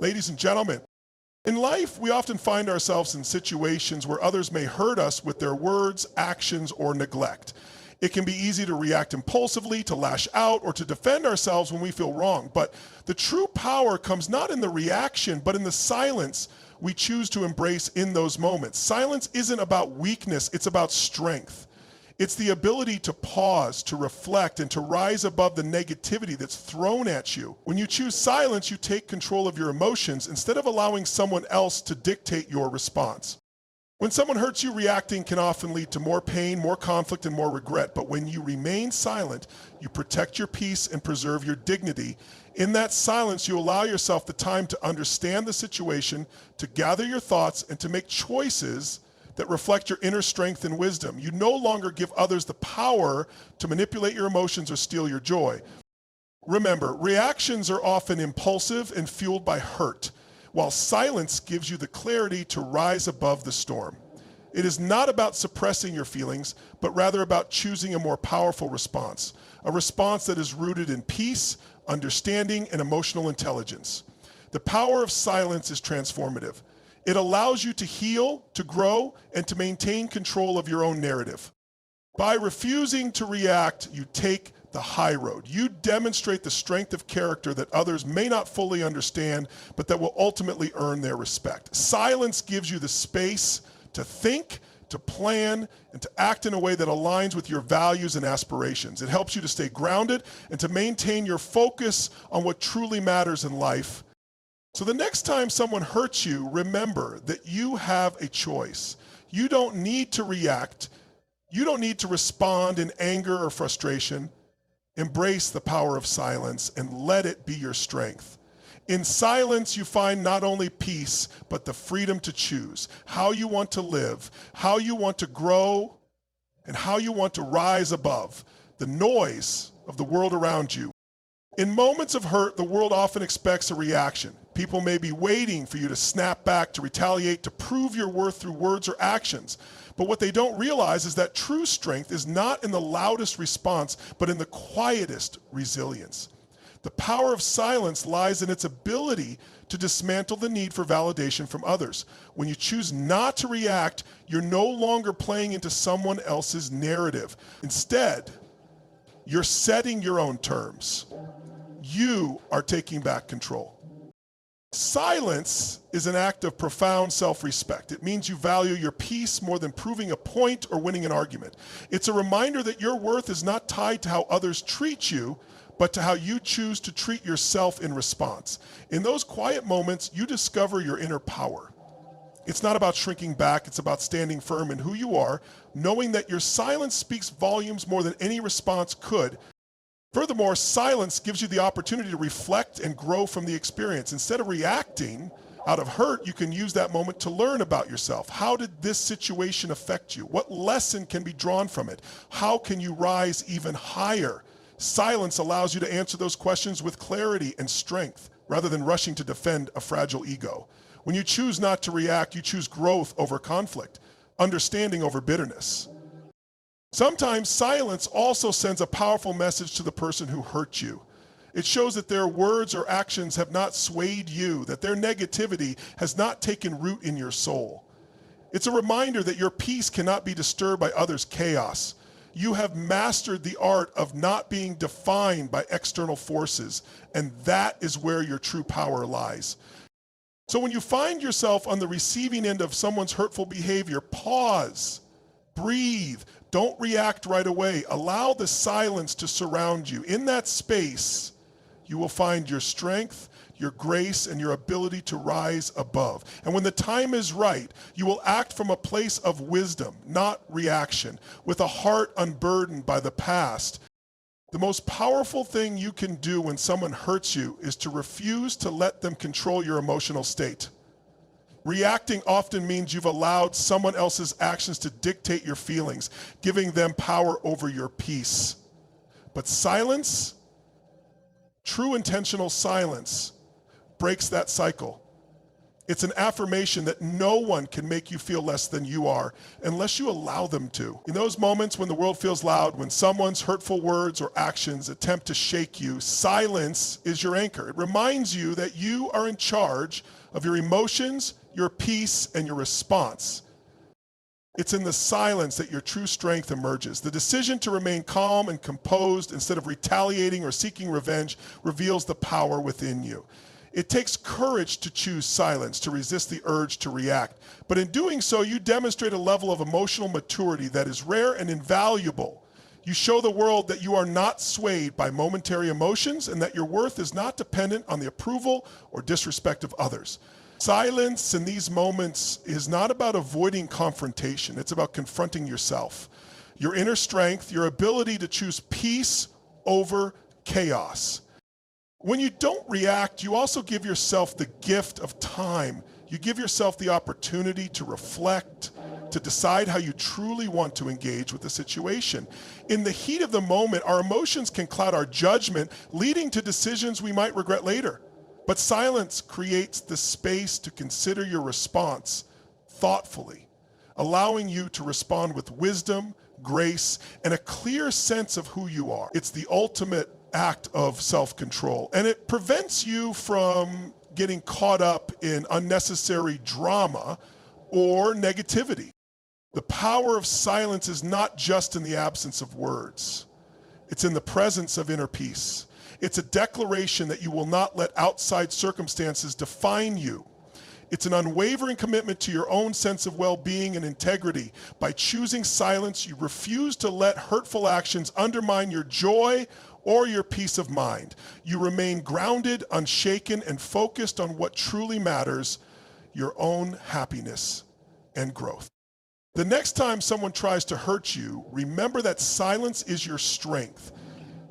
Ladies and gentlemen, in life, we often find ourselves in situations where others may hurt us with their words, actions, or neglect. It can be easy to react impulsively, to lash out, or to defend ourselves when we feel wrong. But the true power comes not in the reaction, but in the silence we choose to embrace in those moments. Silence isn't about weakness, it's about strength. It's the ability to pause, to reflect, and to rise above the negativity that's thrown at you. When you choose silence, you take control of your emotions instead of allowing someone else to dictate your response. When someone hurts you, reacting can often lead to more pain, more conflict, and more regret. But when you remain silent, you protect your peace and preserve your dignity. In that silence, you allow yourself the time to understand the situation, to gather your thoughts, and to make choices that reflect your inner strength and wisdom. You no longer give others the power to manipulate your emotions or steal your joy. Remember, reactions are often impulsive and fueled by hurt, while silence gives you the clarity to rise above the storm. It is not about suppressing your feelings, but rather about choosing a more powerful response, a response that is rooted in peace, understanding, and emotional intelligence. The power of silence is transformative. It allows you to heal, to grow, and to maintain control of your own narrative. By refusing to react, you take the high road. You demonstrate the strength of character that others may not fully understand, but that will ultimately earn their respect. Silence gives you the space to think, to plan, and to act in a way that aligns with your values and aspirations. It helps you to stay grounded and to maintain your focus on what truly matters in life. So the next time someone hurts you, remember that you have a choice. You don't need to react. You don't need to respond in anger or frustration. Embrace the power of silence and let it be your strength. In silence, you find not only peace, but the freedom to choose how you want to live, how you want to grow, and how you want to rise above the noise of the world around you. In moments of hurt, the world often expects a reaction. People may be waiting for you to snap back, to retaliate, to prove your worth through words or actions. But what they don't realize is that true strength is not in the loudest response, but in the quietest resilience. The power of silence lies in its ability to dismantle the need for validation from others. When you choose not to react, you're no longer playing into someone else's narrative. Instead, you're setting your own terms. You are taking back control. Silence is an act of profound self-respect. It means you value your peace more than proving a point or winning an argument. It's a reminder that your worth is not tied to how others treat you, but to how you choose to treat yourself in response. In those quiet moments, you discover your inner power. It's not about shrinking back, it's about standing firm in who you are, knowing that your silence speaks volumes more than any response could. Furthermore, silence gives you the opportunity to reflect and grow from the experience. Instead of reacting out of hurt, you can use that moment to learn about yourself. How did this situation affect you? What lesson can be drawn from it? How can you rise even higher? Silence allows you to answer those questions with clarity and strength, rather than rushing to defend a fragile ego. When you choose not to react, you choose growth over conflict, understanding over bitterness. Sometimes silence also sends a powerful message to the person who hurt you. It shows that their words or actions have not swayed you, that their negativity has not taken root in your soul. It's a reminder that your peace cannot be disturbed by others' chaos. You have mastered the art of not being defined by external forces, and that is where your true power lies. So when you find yourself on the receiving end of someone's hurtful behavior, pause, breathe. Don't react right away. Allow the silence to surround you. In that space, you will find your strength, your grace, and your ability to rise above. And when the time is right, you will act from a place of wisdom, not reaction, with a heart unburdened by the past. The most powerful thing you can do when someone hurts you is to refuse to let them control your emotional state. Reacting often means you've allowed someone else's actions to dictate your feelings, giving them power over your peace. But silence, true intentional silence, breaks that cycle. It's an affirmation that no one can make you feel less than you are unless you allow them to. In those moments when the world feels loud, when someone's hurtful words or actions attempt to shake you, silence is your anchor. It reminds you that you are in charge of your emotions, your peace, and your response. It's in the silence that your true strength emerges. The decision to remain calm and composed instead of retaliating or seeking revenge reveals the power within you. It takes courage to choose silence, to resist the urge to react. But in doing so, you demonstrate a level of emotional maturity that is rare and invaluable. You show the world that you are not swayed by momentary emotions and that your worth is not dependent on the approval or disrespect of others. Silence in these moments is not about avoiding confrontation. It's about confronting yourself, your inner strength, your ability to choose peace over chaos. When you don't react, you also give yourself the gift of time. You give yourself the opportunity to reflect, to decide how you truly want to engage with the situation. In the heat of the moment, our emotions can cloud our judgment, leading to decisions we might regret later. But silence creates the space to consider your response thoughtfully, allowing you to respond with wisdom, grace, and a clear sense of who you are. It's the ultimate act of self-control, and it prevents you from getting caught up in unnecessary drama or negativity. The power of silence is not just in the absence of words. It's in the presence of inner peace. It's a declaration that you will not let outside circumstances define you. It's an unwavering commitment to your own sense of well-being and integrity. By choosing silence, you refuse to let hurtful actions undermine your joy or your peace of mind. You remain grounded, unshaken, and focused on what truly matters, your own happiness and growth. The next time someone tries to hurt you, remember that silence is your strength.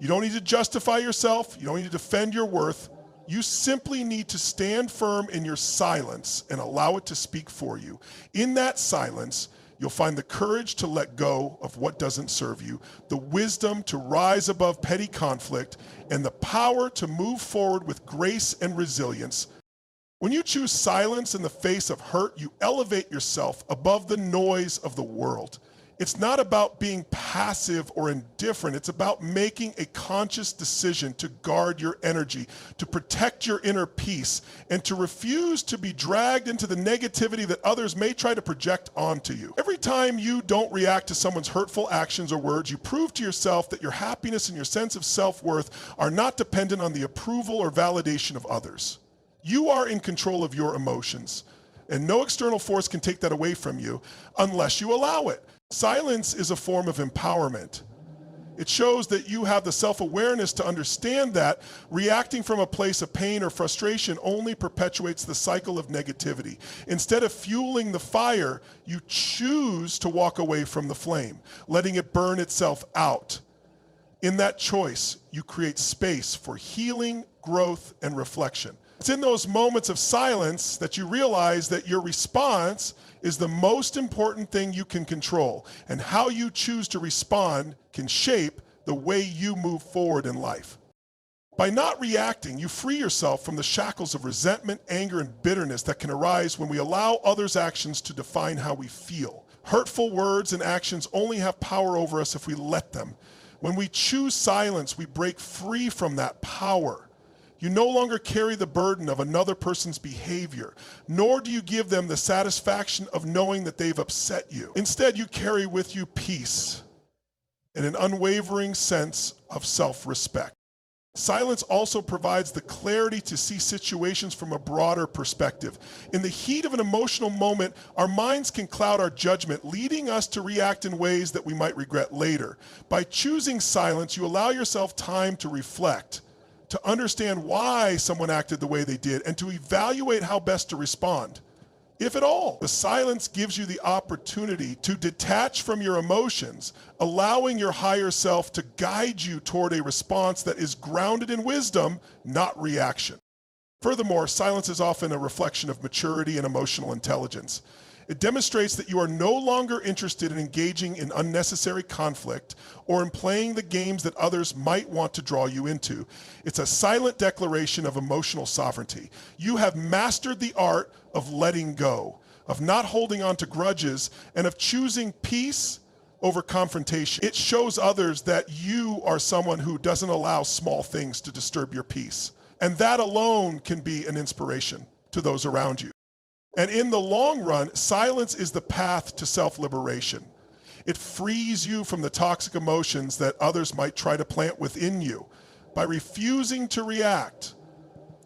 You don't need to justify yourself. You don't need to defend your worth. You simply need to stand firm in your silence and allow it to speak for you. In that silence, you'll find the courage to let go of what doesn't serve you, the wisdom to rise above petty conflict, and the power to move forward with grace and resilience. When you choose silence in the face of hurt, you elevate yourself above the noise of the world. It's not about being passive or indifferent. It's about making a conscious decision to guard your energy, to protect your inner peace, and to refuse to be dragged into the negativity that others may try to project onto you. Every time you don't react to someone's hurtful actions or words, you prove to yourself that your happiness and your sense of self-worth are not dependent on the approval or validation of others. You are in control of your emotions, and no external force can take that away from you unless you allow it. Silence is a form of empowerment. It shows that you have the self-awareness to understand that reacting from a place of pain or frustration only perpetuates the cycle of negativity. Instead of fueling the fire, you choose to walk away from the flame, letting it burn itself out. In that choice, you create space for healing, growth, and reflection. It's in those moments of silence that you realize that your response is the most important thing you can control, and how you choose to respond can shape the way you move forward in life. By not reacting, you free yourself from the shackles of resentment, anger, and bitterness that can arise when we allow others' actions to define how we feel. Hurtful words and actions only have power over us if we let them. When we choose silence, we break free from that power. You no longer carry the burden of another person's behavior, nor do you give them the satisfaction of knowing that they've upset you. Instead, you carry with you peace and an unwavering sense of self-respect. Silence also provides the clarity to see situations from a broader perspective. In the heat of an emotional moment, our minds can cloud our judgment, leading us to react in ways that we might regret later. By choosing silence, you allow yourself time to reflect, to understand why someone acted the way they did, and to evaluate how best to respond, if at all. The silence gives you the opportunity to detach from your emotions, allowing your higher self to guide you toward a response that is grounded in wisdom, not reaction. Furthermore, silence is often a reflection of maturity and emotional intelligence. It demonstrates that you are no longer interested in engaging in unnecessary conflict or in playing the games that others might want to draw you into. It's a silent declaration of emotional sovereignty. You have mastered the art of letting go, of not holding on to grudges, and of choosing peace over confrontation. It shows others that you are someone who doesn't allow small things to disturb your peace. And that alone can be an inspiration to those around you. And in the long run, silence is the path to self-liberation. It frees you from the toxic emotions that others might try to plant within you. By refusing to react,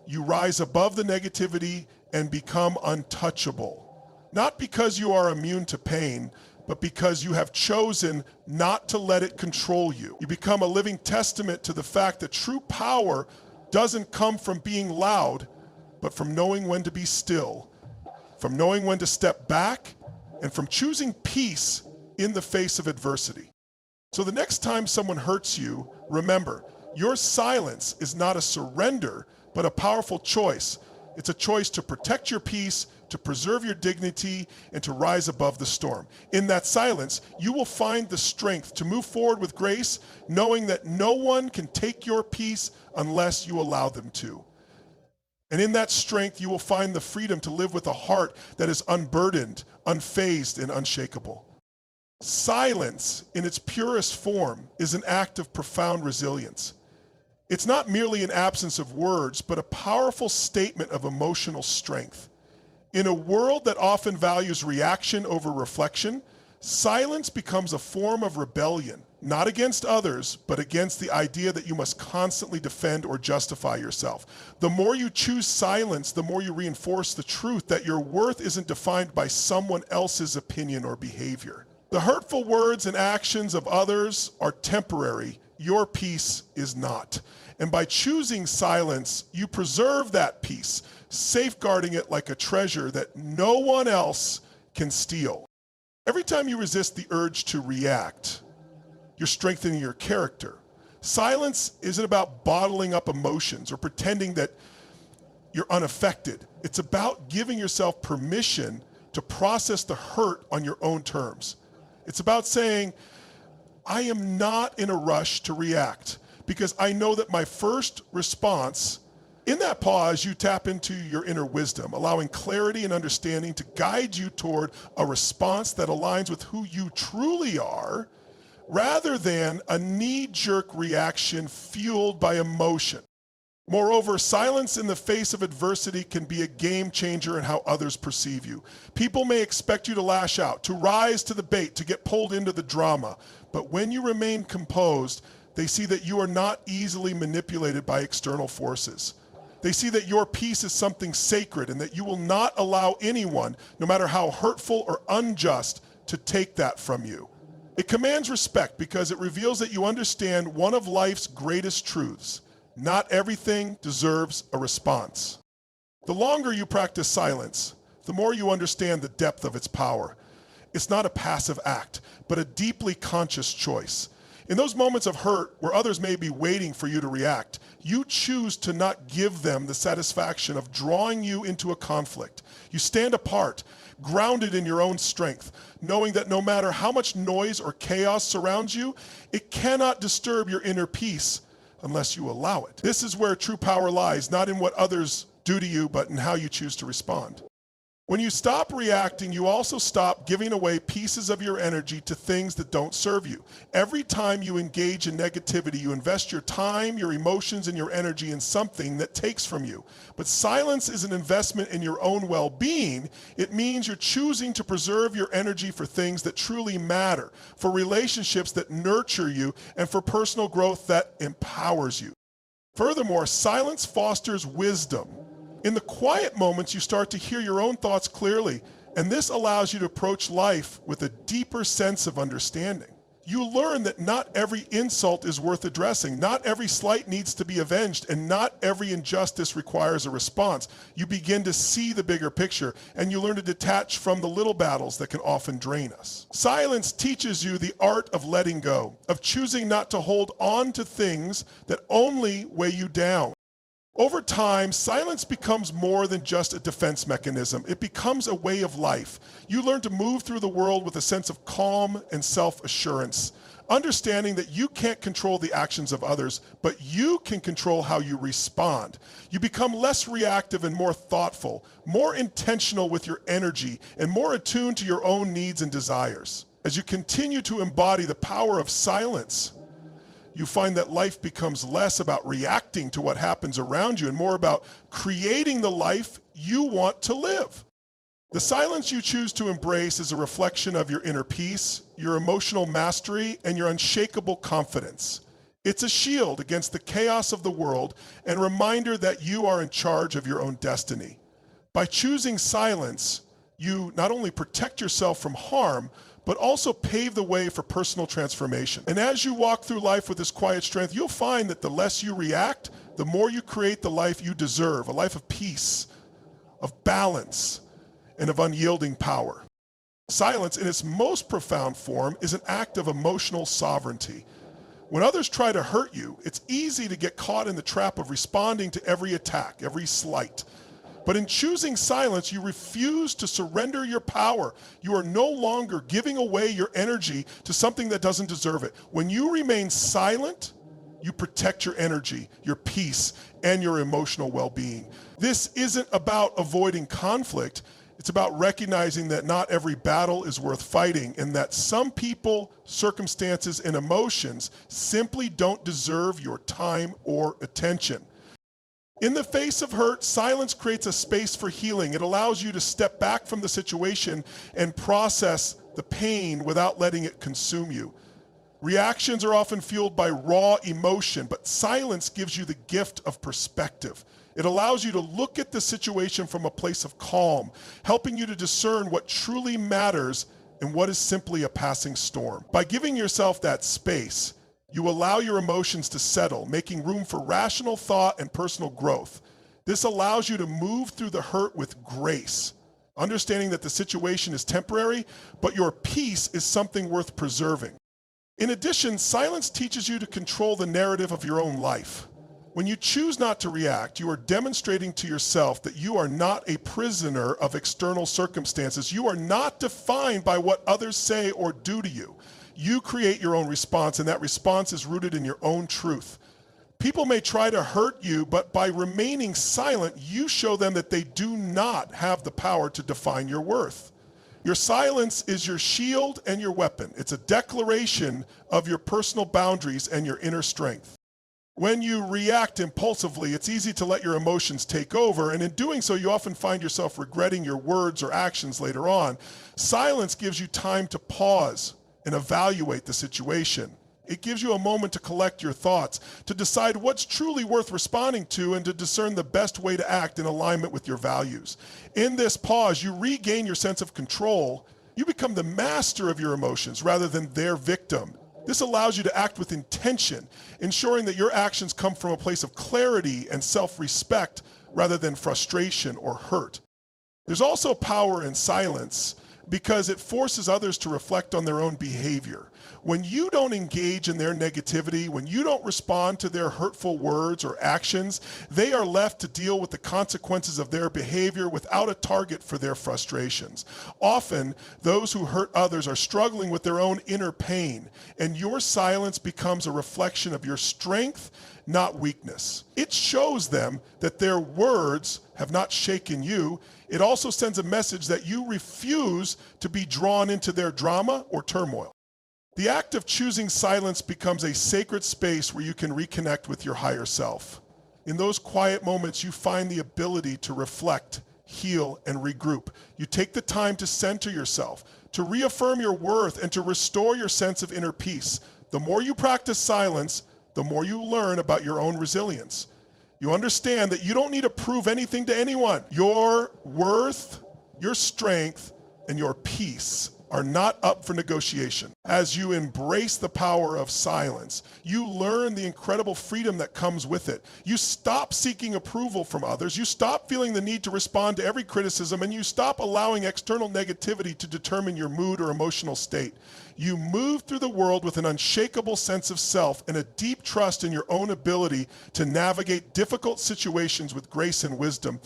you rise above the negativity and become untouchable. Not because you are immune to pain, but because you have chosen not to let it control you. You become a living testament to the fact that true power doesn't come from being loud, but from knowing when to be still, from knowing when to step back, and from choosing peace in the face of adversity. So the next time someone hurts you, remember, your silence is not a surrender, but a powerful choice. It's a choice to protect your peace, to preserve your dignity, and to rise above the storm. In that silence, you will find the strength to move forward with grace, knowing that no one can take your peace unless you allow them to. And in that strength, you will find the freedom to live with a heart that is unburdened, unfazed, and unshakable. Silence, in its purest form, is an act of profound resilience. It's not merely an absence of words, but a powerful statement of emotional strength. In a world that often values reaction over reflection, silence becomes a form of rebellion, not against others, but against the idea that you must constantly defend or justify yourself. The more you choose silence, the more you reinforce the truth that your worth isn't defined by someone else's opinion or behavior. The hurtful words and actions of others are temporary. Your peace is not. And by choosing silence, you preserve that peace, safeguarding it like a treasure that no one else can steal. Every time you resist the urge to react, you're strengthening your character. Silence isn't about bottling up emotions or pretending that you're unaffected. It's about giving yourself permission to process the hurt on your own terms. It's about saying, I am not in a rush to react because I know that my first response, in that pause, you tap into your inner wisdom, allowing clarity and understanding to guide you toward a response that aligns with who you truly are, rather than a knee-jerk reaction fueled by emotion. Moreover, silence in the face of adversity can be a game changer in how others perceive you. People may expect you to lash out, to rise to the bait, to get pulled into the drama. But when you remain composed, they see that you are not easily manipulated by external forces. They see that your peace is something sacred and that you will not allow anyone, no matter how hurtful or unjust, to take that from you. It commands respect because it reveals that you understand one of life's greatest truths. Not everything deserves a response. The longer you practice silence, the more you understand the depth of its power. It's not a passive act, but a deeply conscious choice. In those moments of hurt where others may be waiting for you to react, you choose to not give them the satisfaction of drawing you into a conflict. You stand apart, grounded in your own strength, knowing that no matter how much noise or chaos surrounds you, it cannot disturb your inner peace unless you allow it. This is where true power lies, not in what others do to you, but in how you choose to respond. When you stop reacting, you also stop giving away pieces of your energy to things that don't serve you. Every time you engage in negativity, you invest your time, your emotions, and your energy in something that takes from you. But silence is an investment in your own well-being. It means you're choosing to preserve your energy for things that truly matter, for relationships that nurture you, and for personal growth that empowers you. Furthermore, silence fosters wisdom. In the quiet moments, you start to hear your own thoughts clearly, and this allows you to approach life with a deeper sense of understanding. You learn that not every insult is worth addressing, not every slight needs to be avenged, and not every injustice requires a response. You begin to see the bigger picture, and you learn to detach from the little battles that can often drain us. Silence teaches you the art of letting go, of choosing not to hold on to things that only weigh you down. Over time, silence becomes more than just a defense mechanism. It becomes a way of life. You learn to move through the world with a sense of calm and self-assurance, understanding that you can't control the actions of others, but you can control how you respond. You become less reactive and more thoughtful, more intentional with your energy, and more attuned to your own needs and desires. As you continue to embody the power of silence, you find that life becomes less about reacting to what happens around you and more about creating the life you want to live. The silence you choose to embrace is a reflection of your inner peace, your emotional mastery, and your unshakable confidence. It's a shield against the chaos of the world and a reminder that you are in charge of your own destiny. By choosing silence, you not only protect yourself from harm, but also pave the way for personal transformation. And as you walk through life with this quiet strength, you'll find that the less you react, the more you create the life you deserve, a life of peace, of balance, and of unyielding power. Silence, in its most profound form, is an act of emotional sovereignty. When others try to hurt you, it's easy to get caught in the trap of responding to every attack, every slight. But in choosing silence, you refuse to surrender your power. You are no longer giving away your energy to something that doesn't deserve it. When you remain silent, you protect your energy, your peace, and your emotional well-being. This isn't about avoiding conflict. It's about recognizing that not every battle is worth fighting and that some people, circumstances, and emotions simply don't deserve your time or attention. In the face of hurt, silence creates a space for healing. It allows you to step back from the situation and process the pain without letting it consume you. Reactions are often fueled by raw emotion, but silence gives you the gift of perspective. It allows you to look at the situation from a place of calm, helping you to discern what truly matters and what is simply a passing storm. By giving yourself that space, you allow your emotions to settle, making room for rational thought and personal growth. This allows you to move through the hurt with grace, understanding that the situation is temporary, but your peace is something worth preserving. In addition, silence teaches you to control the narrative of your own life. When you choose not to react, you are demonstrating to yourself that you are not a prisoner of external circumstances. You are not defined by what others say or do to you. You create your own response, and that response is rooted in your own truth. People may try to hurt you, but by remaining silent, you show them that they do not have the power to define your worth. Your silence is your shield and your weapon. It's a declaration of your personal boundaries and your inner strength. When you react impulsively, it's easy to let your emotions take over, and in doing so, you often find yourself regretting your words or actions later on. Silence gives you time to pause and evaluate the situation. It gives you a moment to collect your thoughts, to decide what's truly worth responding to, and to discern the best way to act in alignment with your values. In this pause, you regain your sense of control. You become the master of your emotions rather than their victim. This allows you to act with intention, ensuring that your actions come from a place of clarity and self-respect rather than frustration or hurt. There's also power in silence because it forces others to reflect on their own behavior. When you don't engage in their negativity, when you don't respond to their hurtful words or actions, they are left to deal with the consequences of their behavior without a target for their frustrations. Often, those who hurt others are struggling with their own inner pain, and your silence becomes a reflection of your strength, not weakness. It shows them that their words have not shaken you. It also sends a message that you refuse to be drawn into their drama or turmoil. The act of choosing silence becomes a sacred space where you can reconnect with your higher self. In those quiet moments, you find the ability to reflect, heal, and regroup. You take the time to center yourself, to reaffirm your worth, and to restore your sense of inner peace. The more you practice silence, the more you learn about your own resilience. You understand that you don't need to prove anything to anyone. Your worth, your strength, and your peace are not up for negotiation. As you embrace the power of silence, you learn the incredible freedom that comes with it. You stop seeking approval from others. You stop feeling the need to respond to every criticism, and you stop allowing external negativity to determine your mood or emotional state. You move through the world with an unshakable sense of self and a deep trust in your own ability to navigate difficult situations with grace and wisdom.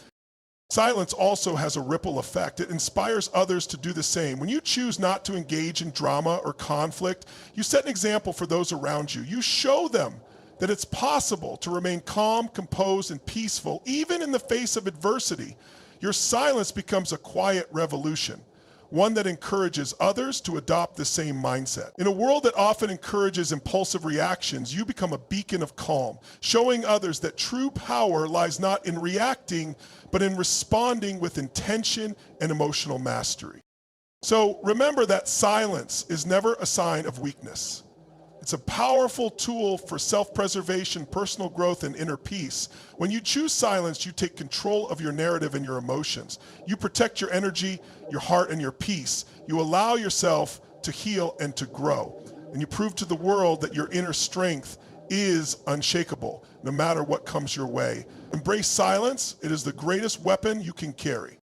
Silence also has a ripple effect. It inspires others to do the same. When you choose not to engage in drama or conflict, you set an example for those around you. You show them that it's possible to remain calm, composed, and peaceful, even in the face of adversity. Your silence becomes a quiet revolution, one that encourages others to adopt the same mindset. In a world that often encourages impulsive reactions, you become a beacon of calm, showing others that true power lies not in reacting, but in responding with intention and emotional mastery. So remember that silence is never a sign of weakness. It's a powerful tool for self-preservation, personal growth, and inner peace. When you choose silence, you take control of your narrative and your emotions. You protect your energy, your heart, and your peace. You allow yourself to heal and to grow. And you prove to the world that your inner strength is unshakable, no matter what comes your way. Embrace silence. It is the greatest weapon you can carry.